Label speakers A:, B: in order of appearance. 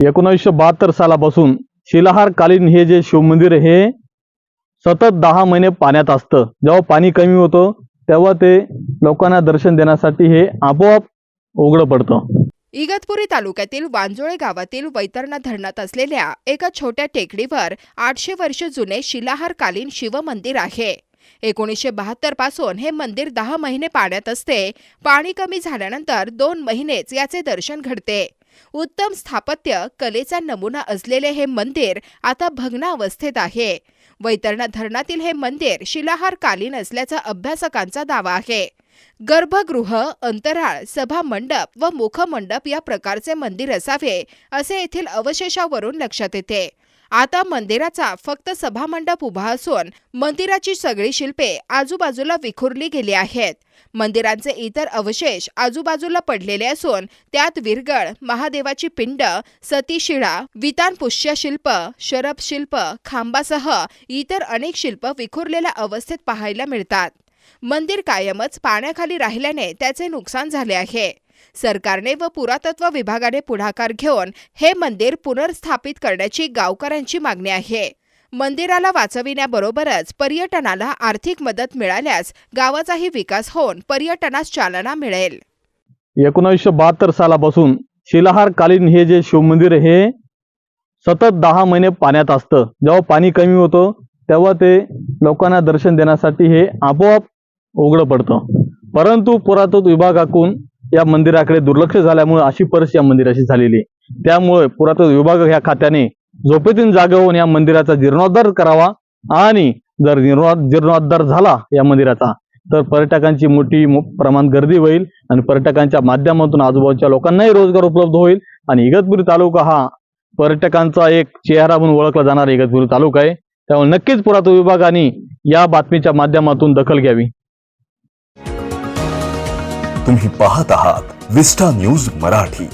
A: 1972 सालापासून शिलाहार कालीन हे जे शिवमंदिर हे सतत 10 महिने पाण्यात असतं। जेव्हा पाणी कमी होतं तेव्हा ते लोकांना दर्शन देण्यासाठी हे आपोआप उघडं पडतं।
B: इगतपुरी तालुक्यातील वांजोळे गावातील वैतरणा धरणात असलेल्या एका छोट्या टेकडीवर 800 वर्ष जुने शिलाहार कालीन शिवमंदिर आहे। 1972 पासून हे मंदिर 10 महिने पाण्यात असते। पाणी कमी झाल्यानंतर 2 महिनेच याचे दर्शन घडते। उत्तम स्थापत्य कलेचा नमुना असलेले हे मंदिर आता भग्न अवस्थेत आहे। वैतरणा धरणातील हे मंदिर शिलाहार कालीन असल्याचा अभ्यासकांचा दावा आहे। गर्भगृह, अंतराळ, सभा मंडप व मुखमंडप या प्रकारचे मंदिर असावे असे येथील अवशेषावरून लक्षात येते। आता मंदिराचा फक्त सभामंडप उभा असून मंदिराची सगळी शिल्पे आजूबाजूला विखुरली गेली आहेत। मंदिरांचे इतर अवशेष आजूबाजूला पडलेले असून त्यात विरगळ, महादेवाची पिंड, सतीशिळा, वितानपुष्य शिल्प, शरभ शिल्प, खांबासह इतर अनेक शिल्प विखुरलेल्या अवस्थेत पाहायला मिळतात। मंदिर कायमच पाण्याखाली राहिल्याने त्याचे नुकसान झाले आहे। सरकारने व पुरातत्व विभागाने पुढाकार घेऊन हे मंदिर पुनर्स्थापित करण्याची गावकऱ्यांची मागणी आहे। मंदिराला वाचविण्याबरोबरच पर्यटनाला आर्थिक मदत मिळाल्यास गावाचाही विकास होऊन पर्यटनास चालना मिळेल।
A: 1972 सालापासून शिलाहार कालीन हे जे शिवमंदिर हे सतत 10 महिने पाण्यात असतं। जेव्हा पाणी कमी होतं तेव्हा ते लोकांना दर्शन देण्यासाठी हे आपोआप उघडं पडतं। परंतु पुरातत्व विभागाकडून या मंदिराकडे दुर्लक्ष झाल्यामुळे अशी परिस्थिती या मंदिराची झालेली आहे। त्यामुळे पुरातत्व विभाग या खात्याने झोपेतून जागे होऊन या मंदिराचा जीर्णोद्धार करावा आणि जर जीर्णोद्धार झाला या मंदिराचा तर पर्यटकांची मोठी प्रमाण गर्दी होईल आणि पर्यटकांच्या माध्यमातून आजूबाजूच्या लोकांनाही रोजगार उपलब्ध होईल आणि इगतपुरी तालुका हा पर्यटकांचा एक चेहरा म्हणून ओळखला जाणारा इगतपुरी तालुका आहे। त्यामुळे नक्कीच पुरातत्व विभागाने या बातमीच्या माध्यमातून दखल घ्यावी।
C: तुम्ही पाहत आहात विस्टा न्यूज मराठी।